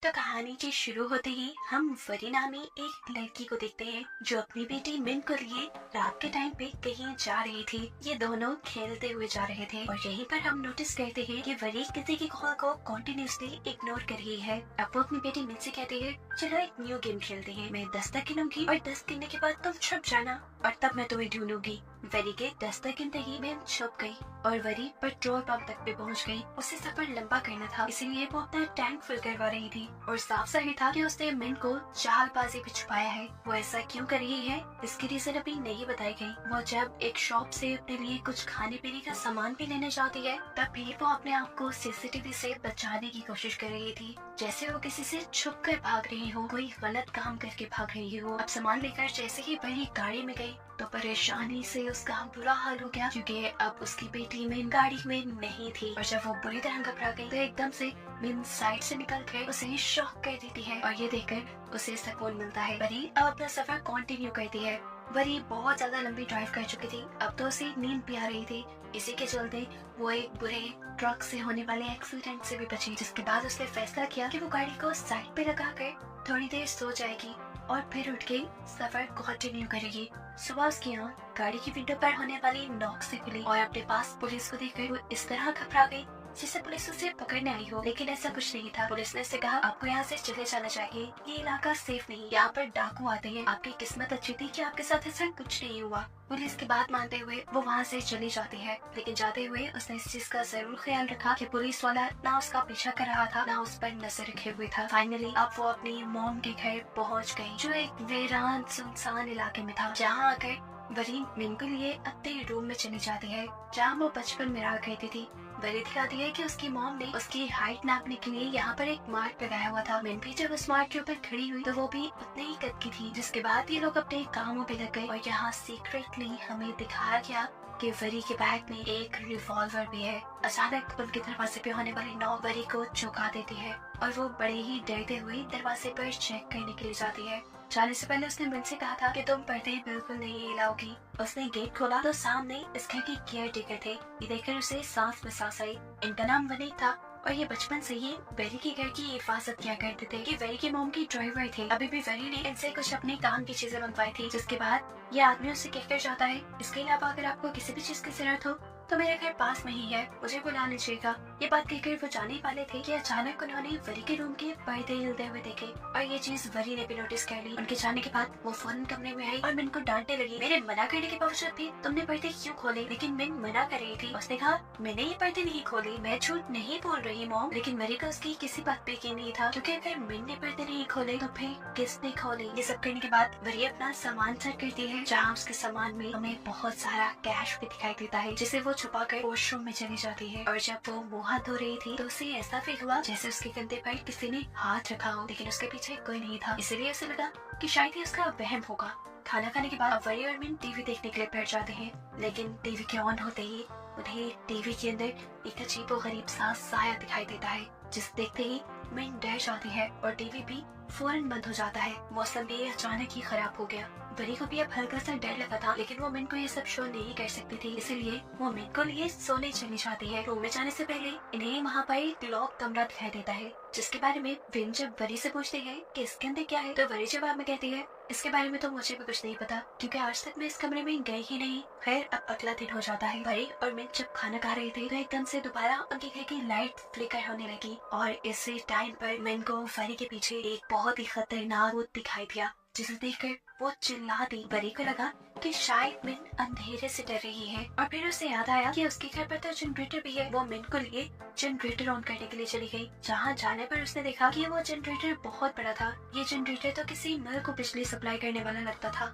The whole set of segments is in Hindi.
तो कहानी के शुरू होते ही हम वरी नामी एक लड़की को देखते हैं जो अपनी बेटी मिन को लिए रात के टाइम पे कहीं जा रही थी। ये दोनों खेलते हुए जा रहे थे और यहीं पर हम नोटिस करते हैं कि वरी किसी की कॉल को कंटिन्यूअसली इग्नोर कर रही है। अब वो अपनी बेटी मिन से कहती है, चलो एक न्यू गेम खेलते हैं। मैं 10 तक गिनूंगी और 10 गिनने के बाद तुम छुप जाना और तब मैं तुम्हें ढूंढूंगी। वरी के 10 तक गिनते ही मिन छुप गई और वरी पेट्रोल पंप तक पे पहुंच गई। उसे सफर लंबा करना था, इसीलिए वो अपना टैंक फिल करवा रही थी और साफ सही था कि उसने मिन को चालबाजी पे छुपाया है। वो ऐसा क्यों कर रही है इसकी रीजन अभी नहीं बताई गई। वो जब एक शॉप से अपने लिए कुछ खाने पीने का सामान भी लेने जाती है तब भी वो अपने आप को सीसीटीवी से बचाने की कोशिश कर रही थी, जैसे वो किसी से छुप कर भाग रही हो, कोई गलत काम करके भाग रही हो। अब सामान लेकर जैसे ही वही गाड़ी में गई तो परेशानी से उसका बुरा हाल हो गया क्योंकि अब उसकी बेटी मिन गाड़ी में नहीं थी और जब वो बुरी तरह घबरा गई तो एकदम से मिन साइड से निकल कर उसे शॉक कर देती है और ये देखकर उसे सुकून मिलता है। वरी अब अपना सफर कंटिन्यू करती है। वरी बहुत ज्यादा लंबी ड्राइव कर चुकी थी, अब तो उसे नींद भी आ रही थी। इसी के चलते वो एक बुरे ट्रक से होने वाले एक्सीडेंट से भी बची, जिसके बाद उसने फैसला किया कि वो गाड़ी को साइड पे लगा कर थोड़ी देर सो जाएगी और फिर उठ के सफर कंटिन्यू करेगी। सुबह उसकी आँख गाड़ी की विंडो पर होने वाली नॉक से खुली और अपने पास पुलिस को देखकर वो इस तरह घबरा गई जिससे पुलिस उसे पकड़ने आई हो, लेकिन ऐसा कुछ नहीं था। पुलिस ने उससे कहा, आपको यहाँ से चले जाना चाहिए, ये इलाका सेफ नहीं, यहाँ पर डाकू आते हैं। आपकी किस्मत अच्छी थी कि आपके साथ ऐसा कुछ नहीं हुआ। पुलिस की बात मानते हुए वो वहाँ से चली जाती है, लेकिन जाते हुए उसने इस चीज का जरूर ख्याल रखा कि पुलिस वाला ना उसका पीछा कर रहा था ना उस पर नजर रखे हुए था। फाइनली अब वो अपनी मॉम के घर पहुँच गयी जो एक वीरान सुनसान इलाके में था। जहाँ आकर वरी मिन के लिए अपने रूम में चली जाती है जहाँ वो बचपन में रहा करती थी। वरी दिखाती है कि उसकी मॉम ने उसकी हाइट नापने के लिए यहाँ पर एक मार्क लगाया हुआ था। मिन भी जब उस मार्क के ऊपर खड़ी हुई तो वो भी उतने ही कद की थी। जिसके बाद ये लोग अपने कामों पे लग गए और यहाँ सीक्रेटली हमें दिखाया गया कि वरी के बैग में एक रिवॉल्वर भी है। अचानक उनके दरवाजे पे होने वाली नॉक वरी को चौंका देती है और वो बड़े ही डरते हुए दरवाजे पर चेक करने के लिए जाती है। जाने से पहले उसने मिन से कहा था कि तुम पर्दे बिल्कुल नहीं हिलाओगी। उसने गेट खोला तो सामने इस घर के केयर टेकर थे। ये देखकर उसे सांस में सांस आई। इनका नाम वनी था और ये बचपन से ही वेरी के घर की हिफाजत किया करते थे। ये वेरी के मॉम की ड्राइवर थे। अभी भी वेरी ने इनसे कुछ अपने काम की चीजें मंगवाई थी, जिसके बाद ये आदमी उससे कहकर जाता है, इसके अलावा अगर आपको किसी भी चीज की जरूरत हो तो मेरे घर पास में ही है, मुझे बुला लीजिएगा। ये बात कहकर वो जाने वाले थे कि अचानक उन्होंने वरी के रूम के पर्दे हिलते हुए देखे और ये चीज वरी ने भी नोटिस कर ली। उनके जाने के बाद वो फौरन कमरे में आई और मिन को डांटने लगी, मेरे मना करने के बावजूद भी तुमने पर्दे क्यों खोले? लेकिन मिन मना कर रही थी। उसने कहा, मैंने ये पर्दे नहीं खोले, मैं झूठ नहीं बोल रही मॉम। लेकिन वरी को उसकी किसी बात पे यकीन नहीं था क्योंकि अगर मिन ने पर्दे नहीं खोले तो फिर किसने खोले? ये सब करने के बाद वरी अपना सामान सेट करती है जहाँ उसके सामान में हमें बहुत सारा कैश भी दिखाई देता है, जिसे वो छुपा कर वॉशरूम में चली जाती है। और जब वो मुँह हाथ धो रही थी तो उसे ऐसा फील हुआ जैसे उसके कंधे पर किसी ने हाथ रखा हो, लेकिन उसके पीछे कोई नहीं था। इसलिए उसे लगा कि शायद ये उसका वहम होगा। खाना खाने के बाद वरी और मिन टीवी देखने के लिए बैठ जाते हैं, लेकिन टीवी के ऑन होते ही उन्हें टीवी के अंदर एक अजीब और गरीब सा साया दिखाई देता है, जिसे देखते ही मिन डर जाती है और टीवी भी फौरन बंद हो जाता है। मौसम भी अचानक ही खराब हो गया। वरी को भी अब हल्का सा डर लगा था, लेकिन वो मिन को ये सब शो नहीं कर सकती थी, इसलिए वो मिन को लिए सोने चली जाती है। रूम में जाने से पहले इन्हें वहाँ पर एक लॉक कमरा दिखाई देता है, जिसके बारे में विन जब वरी से पूछते हैं कि इसके अंदर क्या है तो वरी जवाब में कहती है, इसके बारे में तो मुझे भी कुछ नहीं पता क्योंकि आज तक मैं इस कमरे में गई ही नहीं। खैर अब अगला दिन हो जाता है। वरी और मिन जब खाना खा रहे थे तो एकदम से दोबारा उनके घर की लाइट फ्लिकर होने लगी और इसी टाइम पर मिन को वरी के पीछे एक बहुत ही खतरनाक भूत दिखाई दिया, जिसे देखकर वो चिल्ला दी। वरी को लगा कि शायद मिन अंधेरे से डर रही है और फिर उसे याद आया कि उसके घर पर तो जनरेटर भी है। वो मिन को लिए जनरेटर ऑन करने के लिए चली गई। जहाँ जाने पर उसने देखा कि वो जनरेटर बहुत बड़ा था। ये जनरेटर तो किसी नल को बिजली सप्लाई करने वाला लगता था।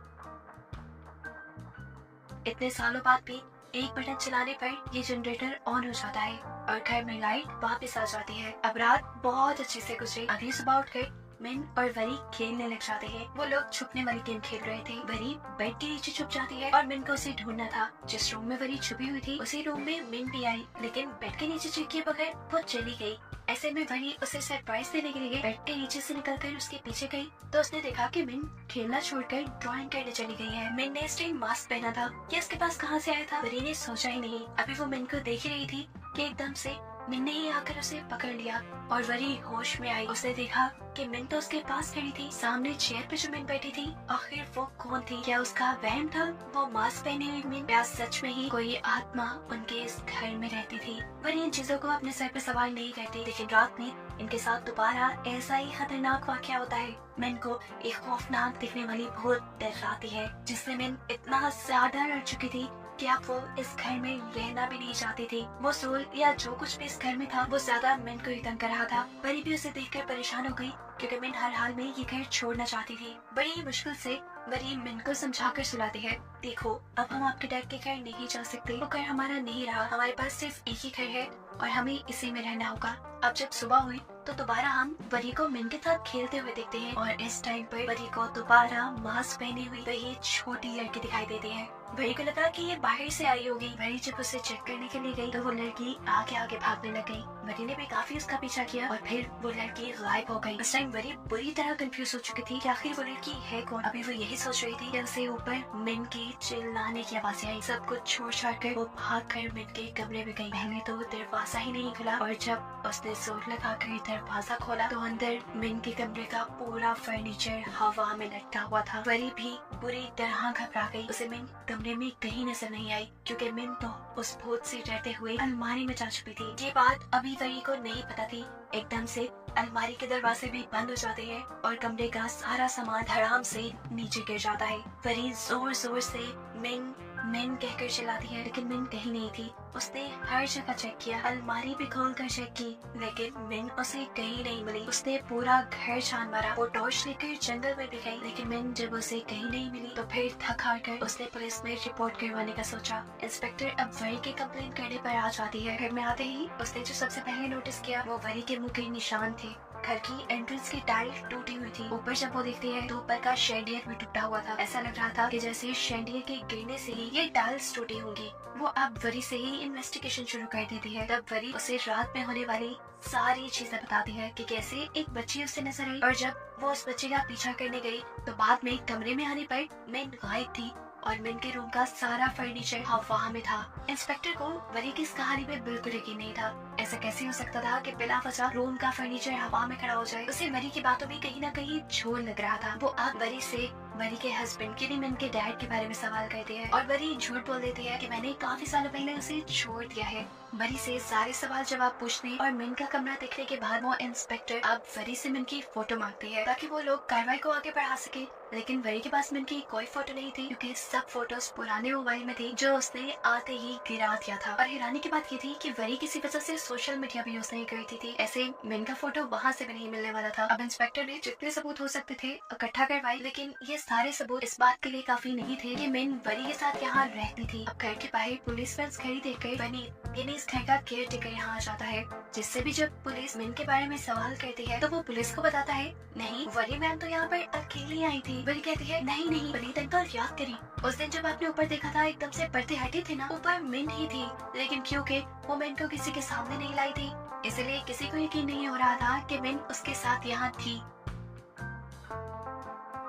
इतने सालों बाद भी एक बटन चलाने पर ये जनरेटर ऑन हो जाता है और घर में लाइट वापस आ जाती है। अब रात बहुत अच्छे से गुजरी। अगली सुबह उठकर मिन और वरी खेलने लग जाते हैं। वो लोग छुपने वाली गेम खेल रहे थे। वरी बेड के नीचे छुप जाती है और मिन को उसे ढूंढना था। जिस रूम में वरी छुपी हुई थी उसी रूम में मिन भी आई, लेकिन बेड के नीचे चेक किए बगैर वो चली गई। ऐसे में वरी उसे सरप्राइज देने के लिए बेड के नीचे से निकलकर उसके पीछे गई तो उसने देखा कि मिन खेलना छोड़कर ड्राइंग करने चली गई है। मिन ने स्टेन मास्क पहना था, ये उसके पास कहाँ से आया था? वरी ने सोचा ही नहीं। अभी वो मिन को देख ही रही थी कि एकदम से मिन ने ही आकर उसे पकड़ लिया और वरी होश में आई। उसने देखा कि मिन तो उसके पास खड़ी थी, सामने चेयर पे जो मिन बैठी थी आखिर वो कौन थी? क्या उसका वहम था वो मास्क पहने हुई मिन, या सच में ही कोई आत्मा उनके इस घर में रहती थी? वरी इन चीजों को अपने सर पे सवाल नहीं करती, लेकिन रात में इनके साथ दोबारा ऐसा ही खतरनाक वाकया होता है। मिन को एक खौफनाक दिखने वाली भूत डराती है, जिससे मिन इतना ज्यादा डर चुकी थी कि अब वो इस घर में रहना भी नहीं चाहती थी। वो सोल या जो कुछ भी इस घर में था वो ज्यादा मिन को ही तंग कर रहा था। परी भी उसे देखकर परेशान हो गई, क्योंकि मिन हर हाल में ये घर छोड़ना चाहती थी। बड़ी ही मुश्किल से वरी मिन को समझाकर सुलाती है, देखो अब हम आपके डैड के घर नहीं जा सकते, वो घर हमारा नहीं रहा, हमारे पास सिर्फ एक ही घर है और हमें इसी में रहना होगा। अब जब सुबह हुई तो दोबारा हम वरी को मिन के साथ खेलते हुए देखते हैं और इस टाइम पर वरी को दोबारा मास्क पहनी हुई वही छोटी लड़की दिखाई देती है। वरी को लगा कि ये बाहर से आई होगी। वरी जब उसे चेक करने के लिए गई तो वो लड़की आगे आगे भागने लग गई। वरी ने भी काफी उसका पीछा किया और फिर वो लड़की गायब हो गई। इस टाइम वरी बुरी तरह कंफ्यूज हो चुकी थी कि आखिर वो लड़की है कौन। अभी वो यही सोच रही थी कि उसे ऊपर मिन की चिल्लाने की आवाज़ आई। सब कुछ छोड़ छाड़ कर वो भाग कर मिन के कमरे में गई। पहले तो दरवाजा ही नहीं खुला और जब उसने जोर लगा कर दरवाजा खोला तो अंदर मिन के कमरे का पूरा फर्नीचर हवा में लटका हुआ था। वरी भी बुरी तरह घबरा गई। उसे मिन कमरे में कहीं नजर नहीं आई, क्योंकि मिन तो उस भूत से डरते हुए अलमारी में जा चुकी थी। ये बात अभी वरी को नहीं पता थी। एकदम से अलमारी के दरवाजे भी बंद हो जाते हैं और कमरे का सारा सामान धड़ाम से नीचे गिर जाता है। वरी जोर जोर से मिन मिन कहकर चिल्लाती है, लेकिन मिन कहीं नहीं थी। उसने हर जगह चेक किया, अलमारी भी खोल कर चेक की, लेकिन मिन उसे कहीं नहीं मिली। उसने पूरा घर छान मारा, वो टॉर्च लेकर जंगल में भी गई, लेकिन मिन जब उसे कहीं नहीं मिली तो फिर थक हार कर उसने पुलिस में रिपोर्ट करवाने का सोचा। इंस्पेक्टर अब वरी की कंप्लेंट करने पर आ जाती है। घर में आते ही उसने जो सबसे पहले नोटिस किया वो वरी के मुंह के निशान थे। घर की एंट्रेंस की टाइल टूटी हुई थी। ऊपर जब वो देखती है तो ऊपर का शैंडियर भी टूटा हुआ था। ऐसा लग रहा था कि जैसे शैंडियर के गिरने से ही ये टाइल्स टूटी होंगी। वो अब वरी से ही इन्वेस्टिगेशन शुरू कर देती है। तब वरी उसे रात में होने वाली सारी चीजें बताती है कि कैसे एक बच्ची उसे नजर आई और जब वो उस बच्चे का पीछा करने गई तो बाद में कमरे में आने पर मिन गायब थी और मिन के रूम का सारा फर्नीचर हवा में था। इंस्पेक्टर को वरी की इस कहानी पे बिल्कुल यकीन नहीं था। ऐसा कैसे हो सकता था कि बिना वजह रूम का फर्नीचर हवा में खड़ा हो जाए? उसे वरी की बातों में कहीं ना कहीं झोल लग रहा था। वो अब वरी से वरी के हस्बैंड के मिन के डैड के बारे में सवाल करती है और वरी झूठ बोल देती है कि मैंने काफी सालों पहले उसे छोड़ दिया है। वरी से सारे सवाल जवाब पूछने और मिन का कमरा देखने के बाद वो इंस्पेक्टर अब वरी से मिन की फोटो मांगती है ताकि वो लोग कार्रवाई को आगे बढ़ा सके। लेकिन वरी के पास मिन की कोई फोटो नहीं थी, क्योंकि सब फोटोज पुराने मोबाइल में थी जो उसने आते ही गिरा दिया था। और हैरानी की बात ये थी कि वरी किसी वजह से सोशल मीडिया भी यूज नहीं करती थी। ऐसे मिन का फोटो वहाँ से भी नहीं मिलने वाला था। अब इंस्पेक्टर ने जितने सबूत हो सकते थे इकट्ठा करवाए, लेकिन ये सारे सबूत इस बात के लिए काफी नहीं थे कि मिन वरी के साथ यहाँ रहती थी। अब घर के बाहर पुलिस बस खड़ी देखकर बनी यानी इस घर का केयर टेकर यहाँ आ जाता है, जिससे भी जब पुलिस मिन के बारे में सवाल करती है तो वो पुलिस को बताता है, नहीं वरी मैम तो यहाँ पर अकेली आई थी। वरी कहती है, नहीं नहीं वनीत अंकल याद करी, उस दिन जब आपने ऊपर देखा था एकदम से पर्दे हटे थे ना, ऊपर मिन ही थी, लेकिन क्योंकि वो मिन को किसी के सामने नहीं लाई थी इसलिए किसी को यकीन नहीं हो रहा था कि मिन उसके साथ यहाँ थी।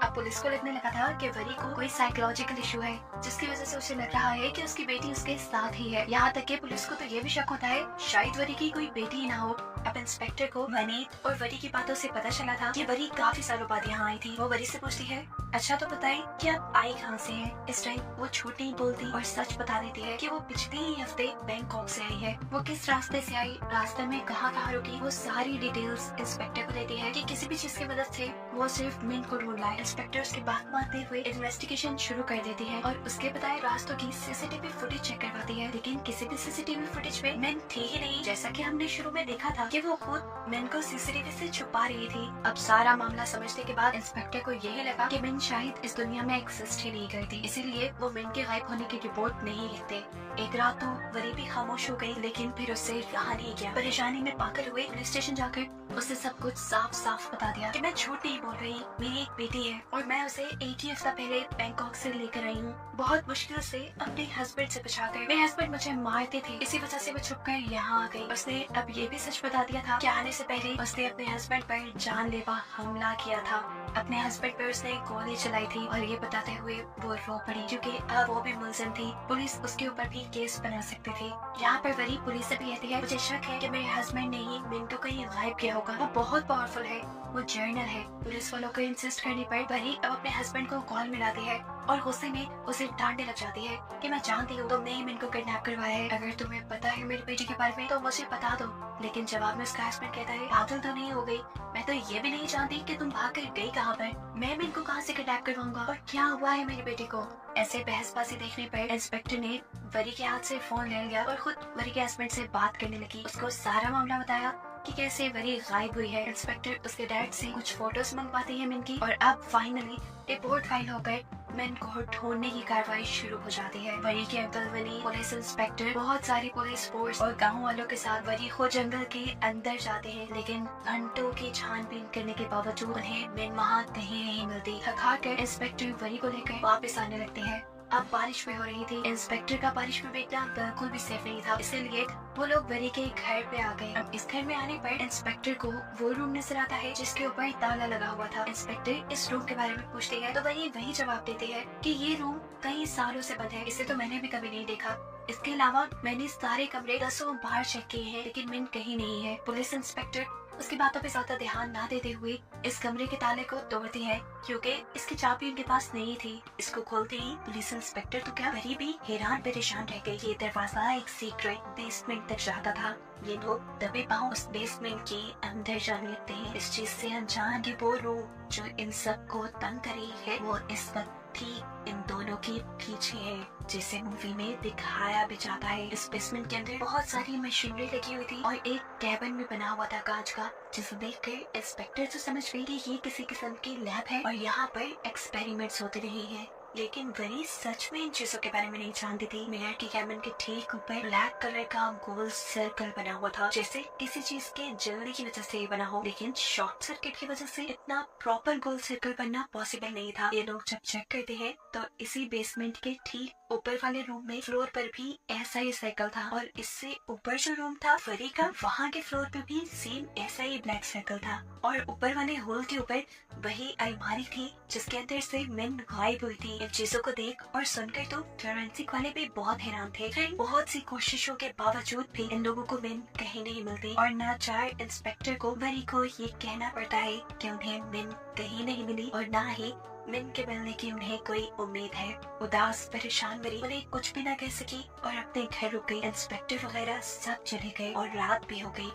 अब पुलिस को लगने लगा था कि वरी को कोई साइकोलॉजिकल इशू है, जिसकी वजह से उसे लग रहा है कि उसकी बेटी उसके साथ ही है। यहाँ तक कि पुलिस को तो ये भी शक होता है शायद वरी की कोई बेटी ही ना हो। अब इंस्पेक्टर को वनीत और वरी की बातों से पता चला था कि वरी काफी सालों बाद यहाँ आई थी। वो वरी से पूछती है, अच्छा तो बताइए कि आप आई कहाँ से हैं? इस टाइम वो झूठ नहीं बोलती और सच बता देती है कि वो पिछले ही हफ्ते बैंकॉक से आई है। वो किस रास्ते से आई, रास्ते में कहाँ रुकी, वो सारी डिटेल्स इंस्पेक्टर को देती है कि किसी भी चीज की मदद से वो सिर्फ मिन को ढूंढ लाए। इंस्पेक्टर उसकी बात मानते हुए इन्वेस्टिगेशन शुरू कर देती है और उसके बताए रास्तों की सीसीटीवी फुटेज चेक करवाती है, लेकिन किसी भी सीसीटीवी फुटेज में मिन थी ही नहीं। जैसा कि हमने शुरू में देखा था कि वो खुद मिन को सीसीटीवी से छुपा रही थी। अब सारा मामला समझने के बाद इंस्पेक्टर को यही लगा कि मिन शायद इस दुनिया में एग्जिस्ट ही नहीं करती, इसीलिए वो मिन के गायब होने की रिपोर्ट नहीं लिखते। एक रात तो वरी भी खामोश हो गई, लेकिन फिर उससे रहा नहीं गया। परेशानी में पागल हुए पुलिस स्टेशन जाकर उससे सब कुछ साफ साफ बता दिया कि मैं झूठ नहीं बोल रही, मेरी एक बेटी है और मैं उसे 1 ही हफ्ता पहले बैंकॉक से लेकर आई हूँ, बहुत मुश्किल से अपने हस्बैंड से बचाकर। मेरे हस्बैंड मुझे मारते थे, इसी वजह से वो छुपकर यहाँ आ गई। उसने अब ये भी सच बता दिया था कि आने से पहले उसने अपने हस्बैंड पर जानलेवा हमला किया था। अपने हस्बैंड पर उसने गोली गोली चलाई थी और ये बताते हुए वो रो पड़ी क्योंकि अब वो भी मुलजिम थी। पुलिस उसके ऊपर भी केस बना सकती थी। यहाँ पर वरी पुलिस से भी कहती है मुझे शक है कि मेरे हस्बैंड ने ही मिन को कहीं गायब किया होगा। वो बहुत पावरफुल है, वो जर्नल है। पुलिस वालों को इंसिस्ट करने पर वरी अब अपने हस्बैंड को कॉल मिलाती है और गुस्से में उसे डांटने लग जाती है कि मैं जानती हूँ तुमने ही मिन को किडनैप करवाया है। अगर तुम्हें पता है मेरी बेटी के बारे में तो मुझे बता दो। लेकिन जवाब में उसका हस्बैंड कहता है पागल तो नहीं हो गई, मैं तो ये भी नहीं जानती कि तुम भाग कर गई कहाँ पर। मैं मिन को कहाँ से किडनैप करवाऊंगा और क्या हुआ है मेरी बेटी को। ऐसे बहसबाजी देखने पर इंस्पेक्टर ने वरी के हाथ से फोन ले लिया और खुद वरी के हस्बैंड से बात करने लगी। उसको सारा मामला बताया कि कैसे वरी गायब हुई है। इंस्पेक्टर उसके डैड से कुछ फोटोज मंगवाती है मिन की और अब फाइनली रिपोर्ट फाइल होकर मिन को ढूंढने की कार्रवाई शुरू हो जाती है। वरी के अंकल वनी, पुलिस इंस्पेक्टर, बहुत सारी पुलिस फोर्स और गाँव वालों के साथ वरी खुद जंगल के अंदर जाते हैं, लेकिन घंटों की छानबीन करने के बावजूद उन्हें मिन वहाँ कहीं नहीं मिलती। थका कर इंस्पेक्टर वरी को लेकर वापस आने लगते हैं। अब बारिश भी हो रही थी। इंस्पेक्टर का बारिश में बैठना बिल्कुल भी सेफ नहीं था, इसलिए वो लोग वरी के घर पे आ गए। अब इस घर में आने पर इंस्पेक्टर को वो रूम नजर आता है जिसके ऊपर ताला लगा हुआ था। इंस्पेक्टर इस रूम के बारे में पूछते हैं तो वही जवाब देते हैं कि ये रूम कई सालों से बंद है, इसे तो मैंने भी कभी नहीं देखा। इसके अलावा मैंने सारे कमरे दसों बार चेक किए हैं लेकिन मिन कहीं नहीं है। पुलिस इंस्पेक्टर उसकी बातों पे ज्यादा ध्यान ना देते हुए इस कमरे के ताले को तोड़ती है क्योंकि इसकी चाबी उनके पास नहीं थी। इसको खोलते ही पुलिस इंस्पेक्टर तो क्या वरी भी हैरान परेशान रह गई। ये दरवाजा एक सीक्रेट बेसमेंट तक जाता था। ये लोग दबे पांव उस बेसमेंट के अंदर जाने लगते हैं। इस चीज से अनजान कि वो रूह जो इन सब को तंग कर रही है वो इस वक्त ठीक इन दोनों के पीछे है, जिसे मूवी में दिखाया भी जाता है। इस बेसमेंट के अंदर बहुत सारी मशीनरी लगी हुई थी और एक कैबिन भी बना हुआ था कांच का, जिसे देखकर इंस्पेक्टर तो समझ गई कि ये किसी किस्म की लैब है और यहाँ पर एक्सपेरिमेंट्स होते रहे हैं। लेकिन वरी सच में इन चीजों के बारे में नहीं जानती थी। मेयर की कैबिन के ठीक ऊपर ब्लैक कलर का गोल सर्कल बना हुआ था, जैसे किसी चीज के जलने की वजह से बना हो, लेकिन शॉर्ट सर्किट की वजह से इतना प्रॉपर गोल सर्कल बनना पॉसिबल नहीं था। ये लोग जब चेक करते हैं तो इसी बेसमेंट के ठीक ऊपर वाले रूम में फ्लोर पर भी ऐसा ही सर्कल था और इससे ऊपर जो रूम था वरी का, वहाँ के फ्लोर पे भी सेम ऐसा ही ब्लैक सर्कल था और ऊपर वाले होल के ऊपर वही अलमारी थी जिसके अंदर से मिन गायब हुई थी। इन चीजों को देख और सुनकर तो फोरेंसिक वाले भी बहुत हैरान थे। फिर बहुत सी कोशिशों के बावजूद भी इन लोगों को मिन कहीं नहीं मिलती और नाचार इंस्पेक्टर को वरी को ये कहना पड़ता है कि उन्हें मिन कहीं नहीं मिली और ना ही मिन के मिलने की उन्हें कोई उम्मीद है। उदास परेशान वरी उन्हें कुछ भी न कह सकी और अपने घर रुक गई। इंस्पेक्टर वगैरह सब चले गए और रात भी हो गई।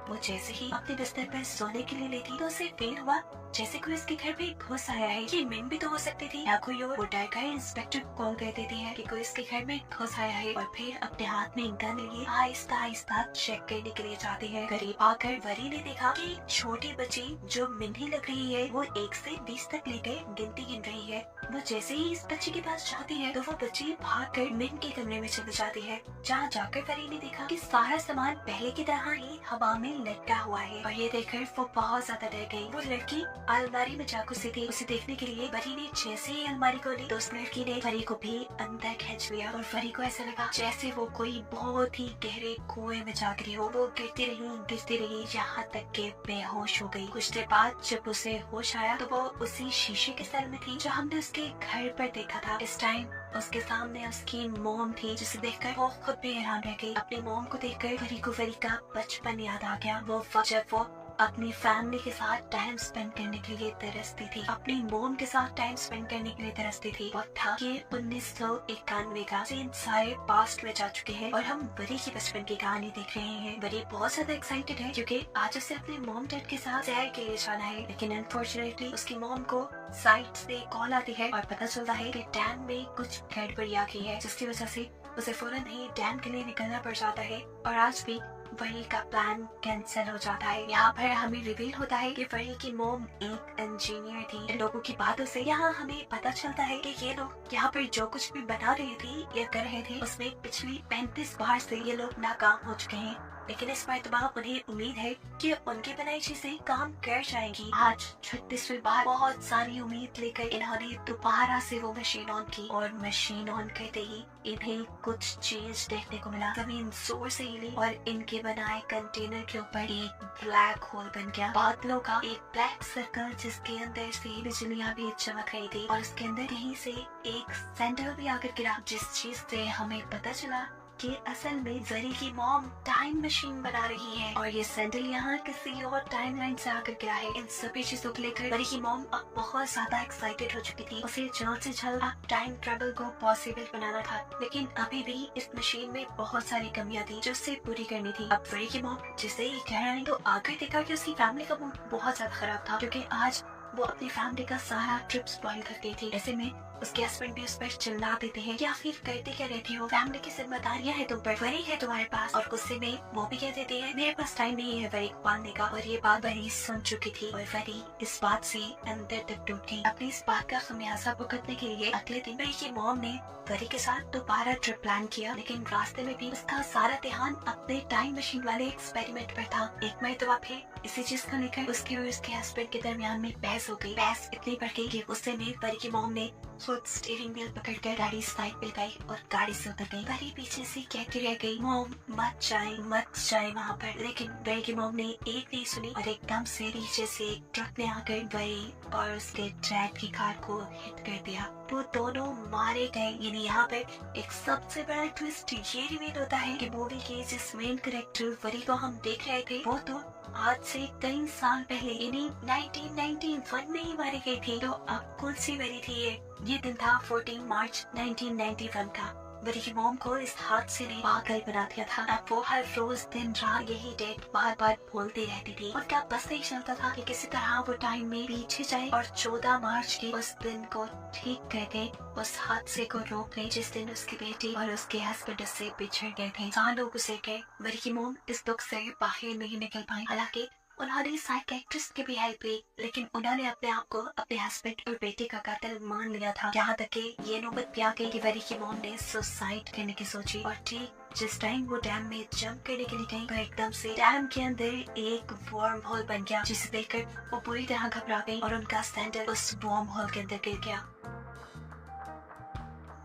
वो जैसे ही अपने बिस्तर पर सोने के लिए लेटी तो उसे फील हुआ जैसे कोई उसके घर पे घुस आया है। ये मिन भी तो हो सकती थी या कोई और। वो डर कर इंस्पेक्टर को कॉल कर देती है कि कोई इसके घर में घुस आया है और फिर अपने हाथ में गन लिए आहिस्ता आहिस्ता चेक करने के लिए जाती है। करीब आकर वरी ने देखा कि छोटी बच्ची जो मिन ही लग रही है वो 1 से 20 तक लेकर गिनती गिन रही है। वो जैसे ही इस बच्ची के पास जाती है तो वो बच्ची भागकर मिन के कमरे में चली जाती है, जहाँ जाकर वरी ने देखा कि सारा सामान पहले की तरह ही हवा में लटका हुआ है और ये देखकर वो बहुत ज्यादा डर गई। वो लड़की अलमारी में जा घुसी थी। उसे देखने के लिए वरी ने जैसे ही अलमारी खोली तो उस लड़की ने वरी को भी अंदर खींच लिया और वरी को ऐसा लगा जैसे वो कोई बहुत ही गहरे कुएं में जा गिरी हो। वो गिरती रही यहाँ तक के बेहोश हो गई। कुछ देर बाद जब उसे होश आया तो वो उसी शीशे के सेल में थी जो हमने उसके घर पर देखा था। इस टाइम उसके सामने उसकी मोम थी, जिसे देखकर वो खुद भी हैरान रह गई। अपनी मोम को देखकर वरी को वरी का बचपन याद आ गया। वो जब वो अपनी फैमिली के साथ टाइम स्पेंड करने के लिए तरसती थी, अपनी मोम के साथ टाइम स्पेंड करने के लिए तरसती थी। वो था कि 1991 का सीन सारे पास्ट में जा चुके हैं और हम वरी की बचपन की कहानी देख रहे हैं। वरी बहुत ज्यादा एक्साइटेड है क्योंकि आज उसे अपने मोम डैड के साथ सैर के लिए जाना है, लेकिन अनफॉर्चुनेटली उसकी मोम को साइट से कॉल आती है और पता चलता है कि डैम में कुछ गड़बड़ी आ गई है, जिसकी वजह से उसे फौरन ही डैम के लिए निकलना पड़ जाता है और आज भी वरी का प्लान कैंसिल हो जाता है। यहाँ पर हमें रिवील होता है कि वरी की मोम एक इंजीनियर थी। इन लोगों की बातों से यहाँ हमें पता चलता है कि ये लोग यहाँ पर जो कुछ भी बना रहे थे या कर रहे थे उसमें पिछली 35 बार से ये लोग नाकाम हो चुके हैं लेकिन इस मरतबा उन्हें उम्मीद है कि उनकी बनाई चीजें काम कर जाएंगी। आज 36वीं बार बहुत सारी उम्मीद लेकर इन्होंने दोबारा से वो मशीन ऑन की और मशीन ऑन करते ही इन्हें कुछ चीज देखने को मिला। जमीन जोर से हिली और इनके बनाए कंटेनर के ऊपर एक ब्लैक होल बन गया, बादलों का एक ब्लैक सर्कल जिसके अंदर से बिजलियां भी चमक रही थी और उसके अंदर कहीं से एक सैंडल भी आकर गिरा, जिस चीज से हमें पता चला कि असल में जरी की मॉम टाइम मशीन बना रही है और ये सैंडल यहाँ किसी और टाइमलाइन से आकर गिरा है। इन सभी चीजों को लेकर जरी की मॉम अब बहुत ज्यादा एक्साइटेड हो चुकी थी। उसे जल्द से जल्द टाइम ट्रेवल को पॉसिबल बनाना था, लेकिन अभी भी इस मशीन में बहुत सारी कमियां थी जो उसे पूरी करनी थी। अब जरी की मॉम जिसे ये कहना नहीं तो आकर देखा कि उसकी फैमिली का मूड बहुत ज्यादा खराब था, क्योंकि आज वो अपनी फैमिली का सारा ट्रिप स्पॉइल कर गई थी। ऐसे में उसके हस्बैंड भी उस पर चिल्ला देते हैं कि आखिर करते क्या रहती हो, फैमिली की जिम्मेदारियां है तुम पर, वरी है तुम्हारे पास। और गुस्से में वो भी कह देती है मेरे पास टाइम नहीं है वरी को पालने का। और ये बात वरी सुन चुकी थी और वरी इस बात से अंदर तक टूट गई। अपनी इस बात का खमियाजा भुगतने के लिए अगले दिन वरी की मॉम ने वरी के साथ दोबारा ट्रिप प्लान किया, लेकिन रास्ते में भी उसका सारा ध्यान अपने टाइम मशीन वाले एक्सपेरिमेंट पर था। एक मरतबा फिर इसी चीज को लेकर उसके और उसके हस्बैंड के दरमियान में बहस हो गई। बहस इतनी बढ़ गई कि गुस्से में वरी की मॉम ने खुद स्टीयरिंग व्हील पकड़कर गाड़ी साइड पे लगाई और गाड़ी से उतर गई। वरी पीछे से कहती रह गई मॉम मत जाए वहाँ पर, लेकिन वरी की मॉम ने एक नहीं सुनी और एकदम से पीछे से एक ट्रक ने आकर वरी और उसके डैड की कार को हिट कर दिया। वो दोनों मारे गए। यानी यहाँ पे एक सबसे बड़ा ट्विस्ट ये रिवील होता है कि मूवी के जिस मेन कैरेक्टर वरी को हम देख रहे थे वो तो आज से कई साल पहले यानी 1991 में ही मारी गई थी। तो अब कौन सी वरी थी ये दिन था 14 मार्च 1991 का। वरी की मॉम को इस हादसे ने पागल बना दिया था। अब वो हर रोज दिन रात यही डेट बार बार बोलती रहती थी। उनका बस नहीं चलता था कि किसी तरह वो टाइम में पीछे जाए और 14 मार्च के उस दिन को ठीक करके उस हादसे को रोक ले जिस दिन उसकी बेटी और उसके हस्बैंड उससे बिछड़ गए थे। सालों गुजर गए, वरी की मॉम इस दुख से बाहर नहीं निकल पाई। हालांकि उन्होंने साइकियाट्रिस्ट की भी हेल्प ली, लेकिन उन्होंने अपने आप को अपने हस्बैंड और बेटे का कातिल मान लिया था। यहाँ तक कि ये नौबत भी आ गई कि वरी की मॉम ने सुसाइड करने की सोची और ठीक जिस टाइम वो डैम में जंप करने के लिए गई तो एकदम से डैम के अंदर एक वर्म होल बन गया, जिसे देखकर वो पूरी तरह घबरा गई और उनका सैंडल उस वर्म होल के अंदर गिर गया,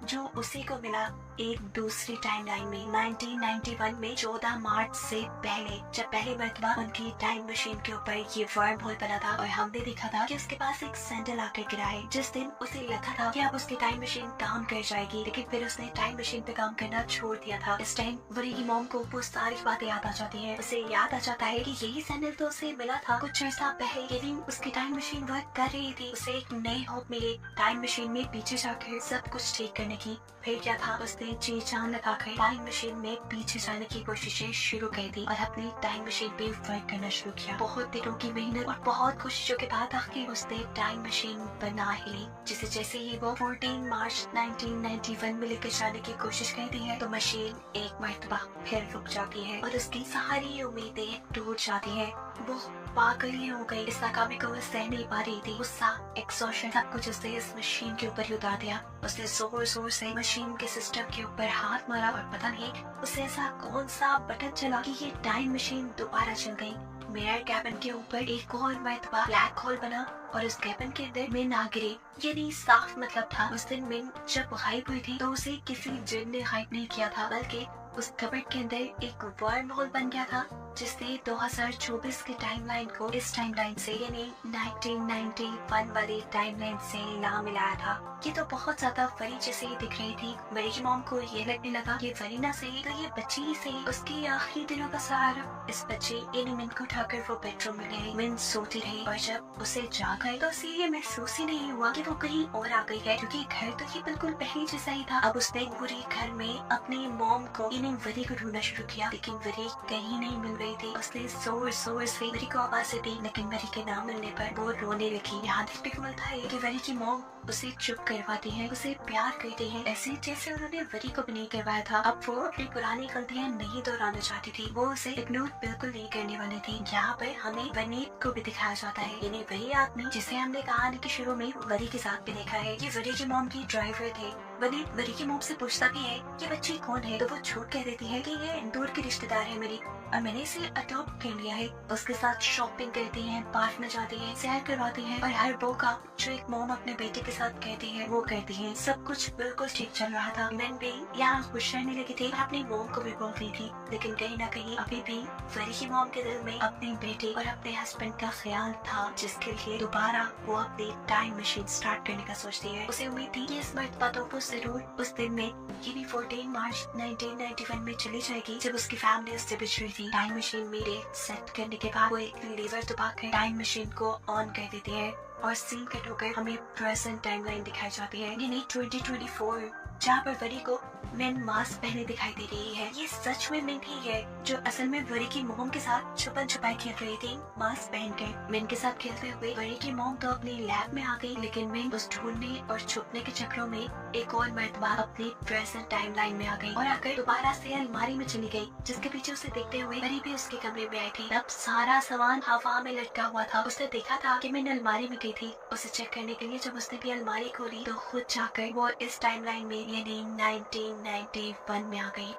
जो उसी को मिला एक दूसरी टाइमलाइन में 1991 में 14 मार्च से पहले, जब पहली मरतबा उनकी टाइम मशीन के ऊपर ये वर्म होल बना था और हमने देखा था कि उसके पास एक सैंडल आकर गिरा है। जिस दिन उसे लगा था कि अब उसकी टाइम मशीन काम कर जाएगी, लेकिन फिर उसने टाइम मशीन पे काम करना छोड़ दिया था। इस टाइम वरी की मॉम को वो सारी बातें याद आ जाती है। उसे याद आ जाता है कि यही सैंडल तो उसे मिला था कुछ अर्सा पहले, ये दिन उसकी टाइम मशीन वर्क कर रही थी। उसे एक नई होप मिली टाइम मशीन में पीछे जाकर सब कुछ ठीक करने की। फिर क्या था, उसने जी जान लगाकर टाइम मशीन में पीछे जाने की कोशिशें शुरू कर दी और अपनी टाइम मशीन पे वर्क करना शुरू किया। बहुत दिनों की मेहनत और बहुत कोशिशों के बाद आखिर उसने टाइम मशीन बना ही ली, जिसे जैसे ही वो 14 मार्च 1991 में लेकर जाने की कोशिश करती है तो मशीन एक मरतबा फिर रुक जाती है और उसकी सारी उम्मीदें टूट जाती है। वो पागल ही हो गई, इस नाकामी को वो सह नहीं पा रही थी। गुस्सा, एक्सॉशन, सब कुछ उसने इस मशीन के ऊपर ही उतार दिया। उसने जोर जोर से मशीन के सिस्टम के ऊपर हाथ मारा और पता नहीं उसे ऐसा कौन सा बटन चला कि ये टाइम मशीन दोबारा चल गई। मेयर कैबिन के ऊपर एक और मरतबा ब्लैक होल बना और उस कैबिन के अंदर मिन आ गिरी। ये नहीं साफ मतलब था उस दिन मिन जब गायब हुई थी तो उसे किसी जिन ने गायब नहीं किया था, बल्कि उस कबर्ड के अंदर एक वर्म होल बन गया था जिसने 2024 की टाइमलाइन को इस टाइमलाइन से यानी 1991 वाली टाइमलाइन से ना मिलाया था। ये तो बहुत ज्यादा वरी जैसे ही दिख रही थी। वरी की मॉम को ये लगने लगा कि वरी ना सही तो ये बच्ची ही सही, उसकी आखिरी दिनों का सहारा। इस बच्चे यानी मिन को उठाकर वो बेडरूम में गई। मिन सोती रही और जब उसे जाग आई तो उसे ये महसूस ही नहीं हुआ कि वो कहीं और आ गई है, क्योंकि घर तो ये बिल्कुल पहले जैसा ही था। अब उसने पूरी घर में अपनी मॉम को यानी वरी को ढूंढना शुरू किया, लेकिन वरी कहीं नहीं मिल रही थी। उसने जोर जोर से वरी को आवाज़ें दी, लेकिन वरी के ना मिलने पर वो रोने लगी। यहाँ देखने को मिलता है कि वरी की मॉम उसे चुप करवाती है, उसे प्यार करती है, ऐसे जैसे उन्होंने वरी को भी नहीं करवाया था। अब वो अपनी पुरानी गलतियाँ नहीं दोहराना चाहती थी, वो उसे इग्नोर बिल्कुल नहीं करने वाली थी। यहाँ पर हमें वनीत को भी दिखाया जाता है, यानी वही आदमी जिसे हमने कहानी के शुरू में वरी के साथ भी देखा है। ये वरी की मॉम की ड्राइवर थे वनीत मरी की मोम से पूछता भी है कि बच्ची कौन है, तो वो झूठ कह देती है कि ये दूर की रिश्तेदार है मेरी और मैंने इसे अडॉप्ट कर लिया है। उसके साथ शॉपिंग करती है, पार्क में जाती है, सैर करवाती है और हर वो काम जो एक मोम अपने बेटे के साथ कहती है वो करती है। सब कुछ बिल्कुल ठीक चल रहा था। मैन भी यहाँ खुश रहने लगी थी और अपनी मोम को भी बोल रही थी, लेकिन कहीं ना कहीं अभी भी वरी की मोम के दिल में अपने बेटे और अपने हस्बैंड का ख्याल था, जिसके लिए दोबारा वो अपनी टाइम मशीन स्टार्ट करने का सोचती है। उसे उम्मीद थी कि इस मर्तबा तो वो जरूर उस दिन में यानी 14 मार्च 1991 में चली जाएगी जब उसकी फैमिली उससे बिछड़ी थी। टाइम मशीन में डेट सेट करने के बाद वो एक लीवर दबाकर टाइम मशीन को ऑन कर देती है और सीन कट होकर हमें प्रेजेंट टाइमलाइन दिखाई जाती है, यानी 2024, जहाँ पर वरी को मिन मास्क पहने दिखाई दे रही है। ये सच में मिन ही है जो असल में वरी की मोम के साथ छुपन छुपाई खेल रही थी मास्क पहनकर। मिन के साथ खेलते हुए वरी की मोम तो अपनी लैब में आ गई, लेकिन मिन उस ढूंढने और छुपने के चक्रों में एक और मर्तबा अपनी प्रेजेंट टाइमलाइन में आ गई और आकर दोबारा से अलमारी में चली गई, जिसके पीछे उसे देखते हुए वरी भी उसके कमरे में आई थी। तब सारा सामान हवा में लटका हुआ था। उसने देखा था कि मिन अलमारी में गई थी। उसे चेक करने के लिए जब उसने भी अलमारी खोली तो खुद जाकर वो इस टाइमलाइन में यानी 1991 में आ गई।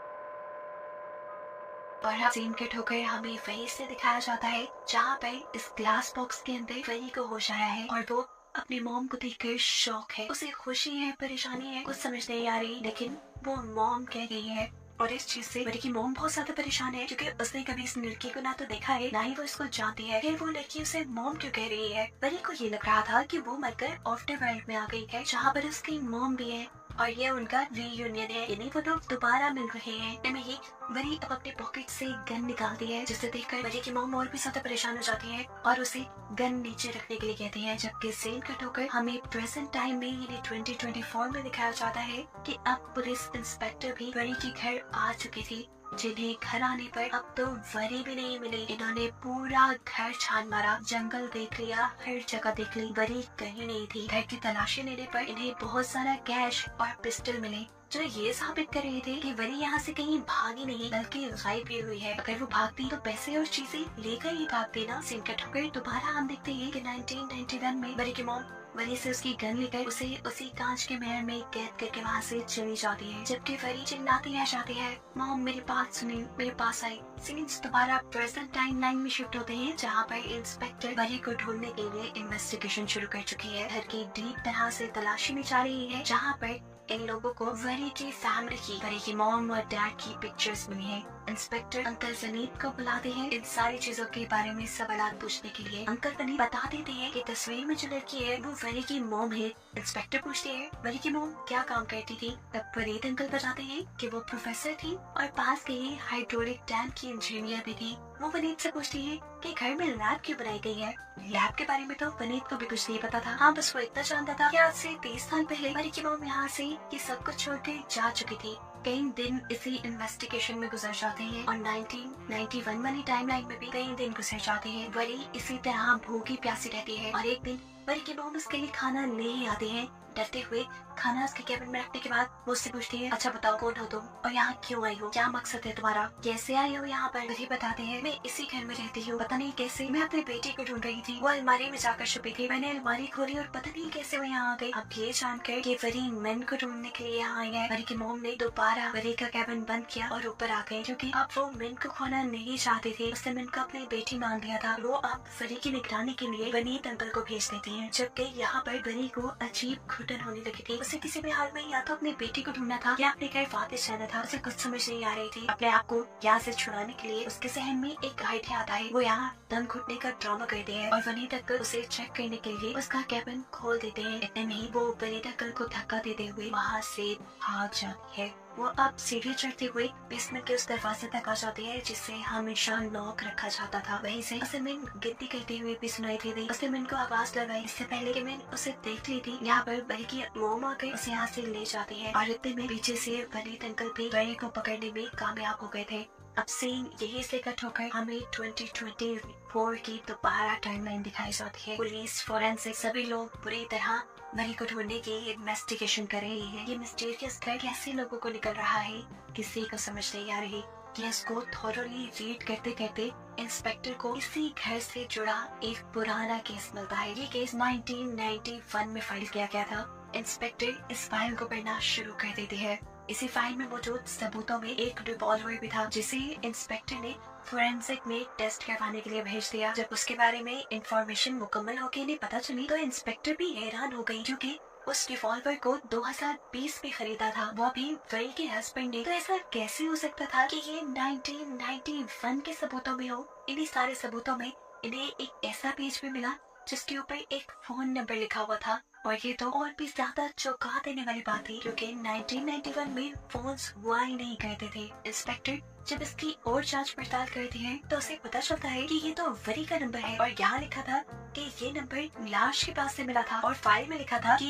और सीन कट होकर हमें वहीं से दिखाया जाता है जहाँ पर इस ग्लास बॉक्स के अंदर वरी को होश आया है और वो अपनी मॉम को देखकर शॉक है। उसे खुशी है, परेशानी है, कुछ समझ नहीं आ रही, लेकिन वो मॉम कह गई है। और इस चीज से वरी की मॉम बहुत ज्यादा परेशान है क्योंकि उसने कभी इस लड़की को ना तो देखा है ना ही वो इसको जानती है। फिर वो लड़की उसे मॉम क्यों कह रही है? वरी को ये लग रहा था कि वो मरकर आफ्टर वर्ल्ड में आ गई है जहाँ पर उसकी मॉम भी है और ये उनका रीयूनियन है, यानी वो लोग दोबारा मिल रहे हैं। ही वरी अब अपने पॉकेट से गन निकालती है, जिसे देखकर वरी की मॉम और भी ज्यादा परेशान हो जाती है और उसे गन नीचे रखने के लिए कहती है। जबकि सीन कट होकर हमें प्रेजेंट टाइम में यानी 2024 में दिखाया जाता है कि अब पुलिस इंस्पेक्टर भी वरी के घर आ चुकी थी, जिन्हें घर आने पर अब तो वरी भी नहीं मिली। इन्होंने पूरा घर छान मारा, जंगल देख लिया, हर जगह देख ली, वरी कहीं नहीं थी। घर की तलाशी लेने पर इन्हें बहुत सारा कैश और पिस्टल मिले, जो ये साबित कर रहे थे कि वरी यहाँ से कहीं भागी नहीं बल्कि गायब भी हुई है। अगर वो भागती तो पैसे और चीजें लेकर ही भागती ना। सीन कट होकर दोबारा हम देखते हैं कि 1991 में वरी की मॉम वरी से उसकी गन लेकर उसे उसी कांच के महल में कैद करके वहाँ से चली जाती है, जबकि वरी चिल्लाती रह जाती है, मॉम मेरी बात सुनी, मेरे पास आई। सीन्स दोबारा प्रेजेंट टाइम लाइन में शिफ्ट होते हैं जहाँ पर इंस्पेक्टर वरी को ढूंढने के लिए इन्वेस्टिगेशन शुरू कर चुकी है। घर की डीप तरह से तलाशी में जा रही है, जहाँ पर इन लोगों को वरी की फैमिली की, वरी की मॉम और डैड की पिक्चर्स मिली है। इंस्पेक्टर अंकल वनीत को बुलाते हैं इन सारी चीजों के बारे में सवाल पूछने के लिए। अंकल वनीत बता देते हैं कि तस्वीर में जो लड़की है वो वरी की मॉम है। इंस्पेक्टर पूछते हैं वरी की मॉम क्या काम करती थी? तब वनीत अंकल बताते हैं कि वो प्रोफेसर थी और पास के ही हाइड्रोलिक डैम की इंजीनियर भी थी। वो वनीत से पूछती है कि घर में लैब क्यों बनाई गई है? लैब के बारे में तो वनीत को भी कुछ नहीं पता था। हाँ, बस वो इतना जानता था कि आज से 30 साल पहले वरी की मॉम यहाँ से ये सब कुछ छोड़कर जा चुकी थी। कई दिन इसी इन्वेस्टिगेशन में गुजर जाते हैं और 1991 वाली टाइमलाइन में भी कई दिन गुजर जाते हैं। वरी इसी तरह भूखी प्यासी रहती है और एक दिन वरी की मॉम उसके लिए खाना ले ही आते हैं। डरते हुए खाना उसके कैबिन में रखने के बाद वो उससे पूछती है, अच्छा बताओ कौन हो तुम और यहाँ क्यों आई हो? क्या मकसद है तुम्हारा? कैसे आई हो यहाँ पर? वरी बताते हैं, मैं इसी घर में रहती हूँ, पता नहीं कैसे मैं अपने बेटे को ढूंढ रही थी, वो अलमारी में जाकर छुपी थी, मैंने अलमारी खोली और पता नहीं कैसे वो यहाँ आ गई। अब ये जानकर कि वरी मिन को ढूंढने के लिए यहाँ आई है, वरी की मॉम ने दोबारा वरी का कैबिन बंद किया और ऊपर आ गए, क्योंकि अब वो मिन को खोना नहीं चाहते थे। उसने मिन को अपनी बेटी मान लिया था। वो अब वरी की निगरानी के लिए वनीत अंकल को भेज देती है, जबकि यहाँ पर वरी को अजीब घुटन होने लगी थी। उसे किसी भी हाल में या तो अपनी बेटी को ढूंढना था या अपने घर वापस रहना था। उसे कुछ समझ नहीं आ रही थी। अपने आप को यहाँ से छुड़ाने के लिए उसके जहन में एक आइडिया आता है। वो यहाँ दम घुटने का ड्रामा करते हैं और वनीत अंकल उसे चेक करने के लिए उसका कैबिन खोल देते हैं। इतने में ही वो वनीत अंकल को धक्का देते हुए वहाँ से भाग जाती है। वो अब सीढ़ी चढ़ते हुए बेसमेंट के उस दरवाजे तक आ जाती है जिसे हमेशा लॉक रखा जाता था। वहीं से उसे मिन गिनती करते हुए भी सुनाई दी। उसने मिन को आवाज लगाई इससे पहले कि मिन उसे देख ली थी। यहाँ पर वरी की मॉम आकर उसे यहाँ से ले जाती है और इतने में पीछे से वनीत अंकल भी वरी को पकड़ने में कामयाब हो गए थे। अब सीन यही से कट होकर हमें 2024 की दोबारा टाइमलाइन दिखाई जाती है। पुलिस, फोरेंसिक सभी लोग बुरी तरह वरी को ढूंढने की इन्वेस्टिगेशन कर रही है। ये मिस्टीरियस घर कैसे लोगों को निकल रहा है किसी को समझ नहीं आ रही। केस को थॉरली रीड करते करते इंस्पेक्टर को इसी घर से जुड़ा एक पुराना केस मिलता है। ये केस 1991 में फाइल किया गया था। इंस्पेक्टर इस फाइल को पढ़ना शुरू कर देती है। इसी फाइल में मौजूद सबूतों में एक रिवॉल्वर भी था, जिसे इंस्पेक्टर ने फोरेंसिक में टेस्ट करवाने के लिए भेज दिया। जब उसके बारे में इंफॉर्मेशन मुकम्मल होकर इन्हें पता चली तो इंस्पेक्टर भी हैरान हो गई, क्योंकि उस रिवॉल्वर को 2020 में खरीदा था, वो भी वही के हस्बैंड ने। तो ऐसा कैसे हो सकता था कि ये 1991 के सबूतों में हो? इन्हीं सारे सबूतों में इन्हें एक ऐसा पेज भी मिला जिसके ऊपर एक फोन नंबर लिखा हुआ था। और ये तो और भी ज्यादा चौंका देने वाली बात थी, क्योंकि 1991 में फोन्स हुआ ही नहीं करते थे। इंस्पेक्टर जब इसकी और जांच पड़ताल करती है तो उसे पता चलता है कि ये तो वरी का नंबर है, और यहाँ लिखा था कि ये नंबर लाश के पास से मिला था, और फाइल में लिखा था कि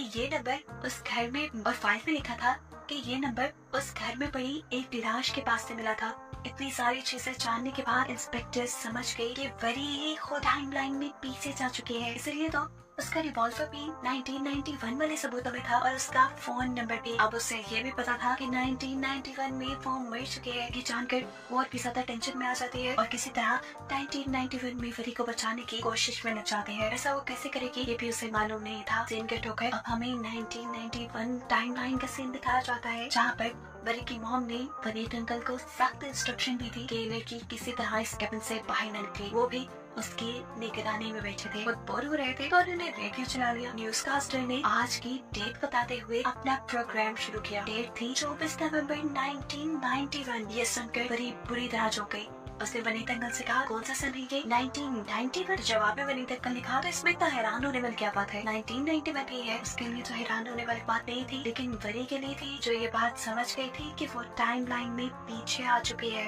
ये नंबर उस घर में पड़ी एक लाश के पास से मिला था। इतनी सारी चीजें जानने के बाद इंस्पेक्टर समझ गई कि वरी ही खुद टाइमलाइन में पीछे जा चुकी है, इसलिए तो उसका रिवॉल्वर भी 1991 वाले सबूतों में था और उसका फोन नंबर भी। अब उसे ये भी पता था कि 1991 में वो मर चुके हैं। ये जानकर वो और भी ज्यादा टेंशन में आ जाती है और किसी तरह 1991 में वरी को बचाने की कोशिश में लग जाती है। ऐसा वो कैसे करेगी ये भी उसे मालूम नहीं था। सीन कट होकर अब हमें 1991 टाइमलाइन का सीन दिखाया जाता है, जहाँ पर वरी की मॉम ने वनीत अंकल को सख्त इंस्ट्रक्शन दी थी कि लड़की किसी तरह इस कैबिन से बाहर न निकले। वो भी उसकी निगरानी में बैठे थे। वो बोर हो रहे थे तो उन्होंने रेडियो चला लिया। न्यूज कास्टर ने आज की डेट बताते हुए अपना प्रोग्राम शुरू किया। डेट थी 24 नवंबर 1991। ये सुनकर बड़ी बुरी तरह चौंक गई। उसने वनीत अंकल से कहा, कौन सा सन है ये? 1991। जवाब में वनीत अंकल ने कहा, तो इसमें इतना हैरान होने वाली क्या बात है? 1991 ही है। उसके लिए तो हैरान होने वाली बात नहीं थी, लेकिन वरी के लिए थी, जो ये बात समझ गई थी कि वो टाइमलाइन में पीछे आ चुकी है।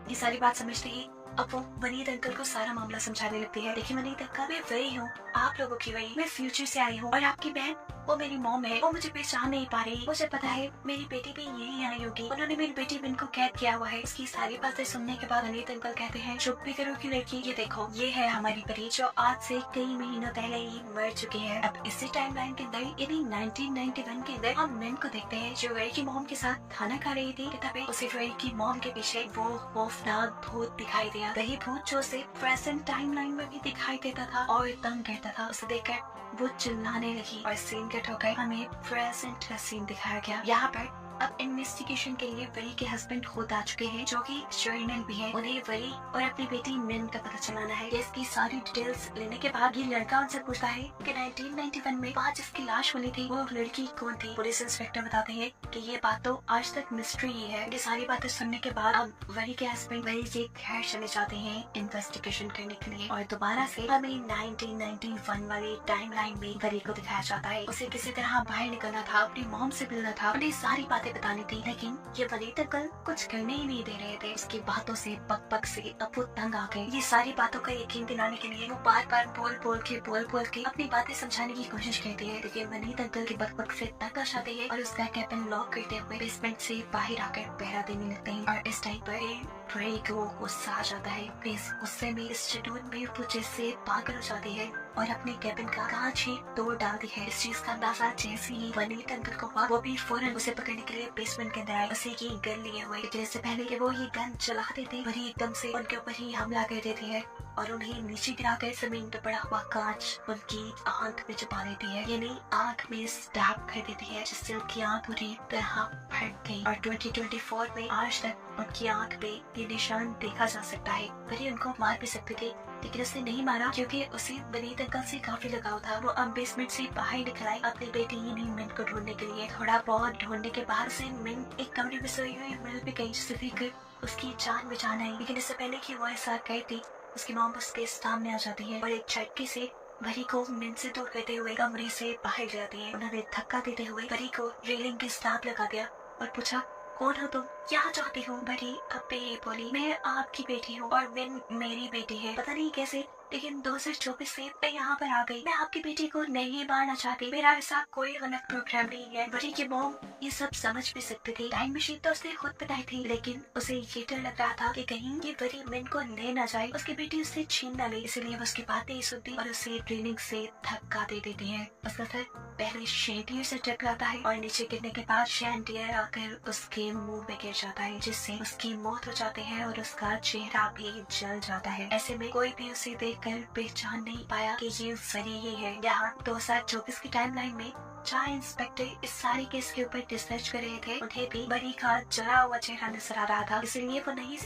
ये सारी बात समझते ही अब वो वनीत अंकल को सारा मामला समझाने लगती है। देखिए वनीत अंकल, मैं वही हूँ, आप लोगों की वही। मैं फ्यूचर से आई हूँ और आपकी बहन वो मेरी मॉम है। वो मुझे पहचान नहीं पा रही। मुझे पता है मेरी बेटी भी यही आई होगी। उन्होंने मेरी बेटी बिन को कैद किया हुआ है। इसकी सारी बातें सुनने के बाद वनीत अंकल कहते हैं, चुप भी करो की लड़की। ये देखो, ये है हमारी परी जो आज से कई महीनों पहले ही मर चुकी है। अब इसी टाइमलाइन के अंदर यानी 1991 के अंदर हम मिन को देखते हैं, जो वही की मॉम के साथ खाना खा रही थी। तभी उसे वही की मॉम के पीछे वो खौफनाक भूत दिखाई दिया। वही भूत जो उसे प्रेजेंट टाइमलाइन में भी दिखाई देता था और तंग करता था। उसे देखकर वो चिल्लाने लगी और सीन कट होकर हमें प्रेजेंट का सीन दिखाया गया। यहाँ पर अब इन्वेस्टिगेशन के लिए वरी के हस्बैंड खुद आ चुके हैं, जो कि जर्नल भी है। उन्हें वरी और अपनी बेटी मिन का पता चलाना है। इसकी सारी डिटेल्स लेने के बाद ये लड़का उनसे पूछता है कि 1991 में वहाँ जिसकी लाश मिली थी वो लड़की कौन थी। पुलिस इंस्पेक्टर बताते हैं कि ये बात तो आज तक मिस्ट्री ही है। ये सारी बातें सुनने के बाद अब वरी के हस्बैंड वरी के घर चले जाते हैं इन्वेस्टिगेशन करने के लिए, और दोबारा से हमें 1991 वाली टाइमलाइन में वरी को दिखाया जाता है। उसे किसी तरह बाहर निकलना था, अपनी मॉम से मिलना था, उन्हें सारी बातें बतानी थी, लेकिन ये वनीत अंकल कुछ करने ही नहीं दे रहे थे। उसकी बातों से बक से अब वो तंग आ गए। ये सारी बातों का यकीन दिलाने के लिए वो बार बार बोल बोल के अपनी बातें समझाने की कोशिश करती है, लेकिन वनीत अंकल की बक से तंग आ जाते हैं और उसका कैबिन लॉक करते हुए बेसमेंट से बाहर आकर पहरा देने लगते हैं। और इस टाइम पर वरी को गुस्सा आ जाता है। इस गुस्से में इस शेड्यूल में वो जैसे पागल हो जाती है और अपने कैबिन का कांच ही तोड़ डालती है। इस चीज का अंदाजा जैसे ही वनीत अंकल को हुआ, वो भी फौरन उसे पकड़ने के लिए बेसमेंट के अंदर आए, उसे की गन लिए हुए। जैसे पहले कि वो ये गन चला देते, वही एकदम से उनके ऊपर ही हमला कर देती है और उन्हें नीचे गिराकर जमीन पर पड़ा हुआ कांच उनकी आंख में छुपा देती है, यानी आंख में स्टैब कर देती है, जिससे उनकी आंख पूरी तरह फट गई। और 2024 में आज तक उनकी आंख पे ये निशान देखा जा सकता है। वही उनको मार भी सकते थे, लेकिन उसने नहीं मारा, क्योंकि उसे वनीत अंकल से काफी लगाव था। वो अब बेसमेंट से बाहर निकल आई अपनी बेटी मिन को ढूंढने के लिए। थोड़ा बहुत ढूंढने के बाद से मिन एक कमरे में सोई हुई मिल भी गई, जिसे देखकर उसकी जान बचाना है। लेकिन इससे पहले कि वो ऐसा करती, उसकी मॉम उसके सामने आ जाती है और एक झटके से वरी को मिन से दूर करते हुए कमरे से बाहर ले जाती है। उन्होंने धक्का देते हुए वरी को रेलिंग के स्लैब लगा दिया और पूछा, कौन हो तुम, क्या चाहती हो? बड़ी अब ये बोली, मैं आपकी बेटी हूँ और मिन मेरी बेटी है। पता नहीं कैसे लेकिन 2024 से मैं यहाँ पर आ गई। मैं आपकी बेटी को नहीं मारना चाहती, मेरा ऐसा कोई गलत प्रोग्राम नहीं है। बड़ी की मॉम ये सब समझ भी सकती थी। टाइम मशीन तो उसने खुद बनाई थी, लेकिन उसे ये डर लग रहा था कि कहीं ये बड़ी मिन को ले ना जाए, उसकी बेटी उससे छीन ना ले। इसलिए वो उसकी बातें नहीं सुनती और उसे ट्रेनिंग से धक्का दे देती है। उसका सर पहले शैंडियर से टकराता है और नीचे गिरने के बाद शैंडियर आकर उसके मुंह में गिर जाता है, जिससे उसकी मौत हो जाती है और उसका चेहरा भी जल जाता है। ऐसे में कोई भी उसे देखकर पहचान नहीं पाया कि ये फरी ही है। यहाँ 2024 की टाइमलाइन में जहाँ इंस्पेक्टर इस सारे केस के ऊपर रिसर्च कर रहे थे, उन्हें भी बड़ी का जला हुआ चेहरा नजर आ रहा था, इसलिए वो नहीं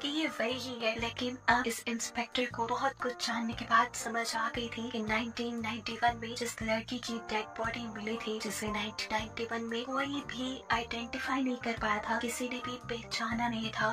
कि ये वही ही है। लेकिन अब इस इंस्पेक्टर को बहुत कुछ जानने के बाद समझ आ गई थी कि 1991 में जिस लड़की की डेड बॉडी मिली थी, जिसे 1991 में कोई भी आइडेंटिफाई नहीं कर पाया था, किसी ने भी पहचाना नहीं था,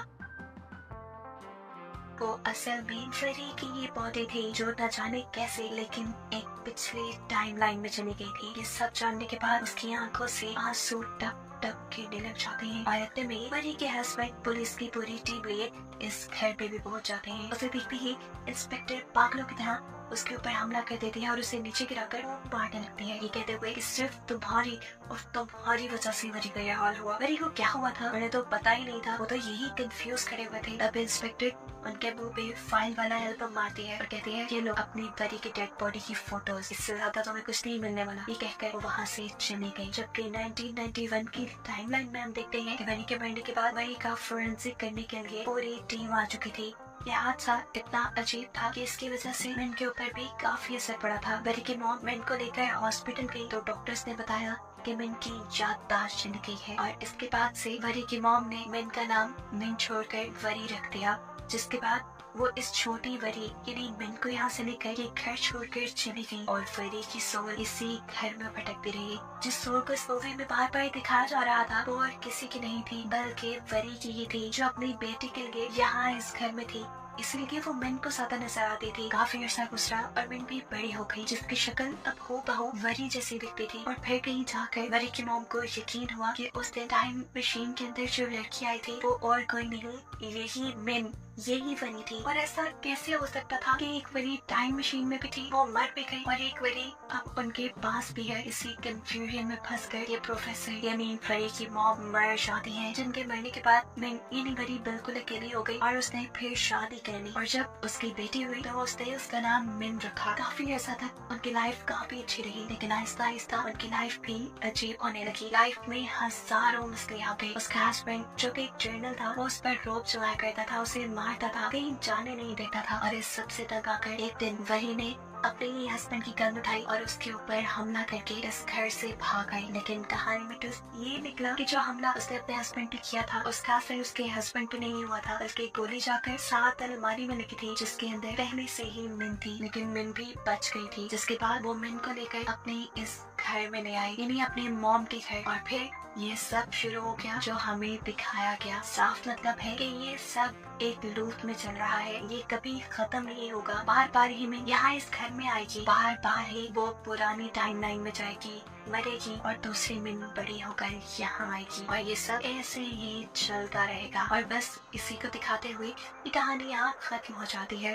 वो असल में फरी की ये बॉडी थी, जो न जाने कैसे लेकिन एक पिछली टाइमलाइन में चली गई थी। ये सब जानने के बाद उसकी आंखों से आंसू टप टप गिरने लग जाते हैं और इतने में फरी के हस्बैंड पुलिस की पूरी टीम लिए इस घर पे भी पहुंच जाते हैं। उसे देखते ही इंस्पेक्टर पागलों की तरह उसके ऊपर हमला कर देती है और उसे नीचे गिराकर वो मारने लगती है, ये कहते हुए कि सिर्फ तुम्हारी और तुम्हारी वजह से वरी का यह हाल हुआ। वरी को क्या हुआ था उन्हें तो पता ही नहीं था, वो तो यही कंफ्यूज खड़े हुए थे। तब इंस्पेक्टर उनके मुंह पे फाइल वाला एल्बम मारती है और कहती है ये लो अपनी बड़ी की डेड बॉडी की फोटोज, इससे ज्यादा तुम्हें कुछ नहीं मिलने वाला। ये कहकर वो वहाँ से चली गई। जबकि 1991 की टाइमलाइन में हम देखते हैं कि वरी के मरने के बाद वरी का फोरेंसिक करने के लिए पूरी टीम आ चुकी थी। यह हादसा इतना अजीब था कि इसकी वजह से मिन के ऊपर भी काफी असर पड़ा था। बरी की मॉम मिन को लेकर हॉस्पिटल गई तो डॉक्टर्स ने बताया कि मिन की याददाश्त चली गई है और इसके बाद से वरी की मॉम ने मिन का नाम मिन छोड़कर वरी रख दिया, जिसके बाद वो इस छोटी वरी यानी मिन को यहाँ से लेकर ये घर छोड़कर चली गई और वरी की सोल इसी घर में भटकती रही। जिस सोल को इस मूवी में बार बार दिखाया जा रहा था वो और किसी की नहीं थी, बल्कि वरी की ही थी, जो अपनी बेटी के लिए यहाँ इस घर में थी, इसलिए वो मिन को ज्यादा नजर आती थी। काफी अर्सा गुजरा और मिन भी बड़ी हो गई, जिसकी शक्ल अब हूबहू वरी जैसी दिखती थी। और फिर कहीं जाकर वरी की मॉम को यकीन हुआ कि उस दिन टाइम मशीन के अंदर जो लड़की आई थी वो और कोई नहीं, यही मिन, यही वरी थी। और ऐसा कैसे हो सकता था कि एक वरी टाइम मशीन में भी थी, वो मर भी गई और एक वरी अब उनके पास भी है। इसी कंफ्यूजन में फंसकर ये प्रोफेसर यानी वरी की मॉम मर जाती है, जिनके मरने के बाद मिन यानी वरी बिल्कुल अकेली हो गई और उसने फिर शादी कर ली। और जब उसकी बेटी हुई तो उसने उसका नाम मिन रखा। काफी ऐसा तक उनकी लाइफ काफी अच्छी रही, लेकिन आहिस्ता आहिस्ता उनकी लाइफ भी अजीब होने लगी। लाइफ में हजारों मसले आ गए। उसका हस्बैंड जो कि एक जर्नल था वो उस पर रोप चलाया करता था, उसे मारता था, कहीं जाने नहीं देता था। और इस सबसे तंग आकर एक दिन वही ने अपने ही हस्बैंड की गन उठाई और उसके ऊपर हमला करके इस घर से भाग गई। लेकिन कहानी में ट्विस्ट ये निकला कि जो हमला उसने अपने हस्बैंड पे किया था उसका असर उसके हस्बैंड पे नहीं हुआ था, बल्कि गोली जाकर साथ अलमारी में लगी थी जिसके अंदर पहले से ही मिन थी। लेकिन मिन भी बच गई थी, जिसके बाद वो मिन को लेकर अपने इस घर में ले आई, यानी अपने मॉम के घर। और फिर ये सब शुरू हो गया जो हमें दिखाया गया। साफ मतलब है कि ये सब एक लूप में चल रहा है, ये कभी खत्म नहीं होगा। बार बार ही मिन यहाँ इस घर में आएगी, बार बार ही वो पुरानी टाइमलाइन में जाएगी, मरेगी और दूसरी मिन बड़ी होकर यहाँ आएगी और ये सब ऐसे ही चलता रहेगा। और बस इसी को दिखाते हुए ये कहानी यहाँ खत्म हो जाती है।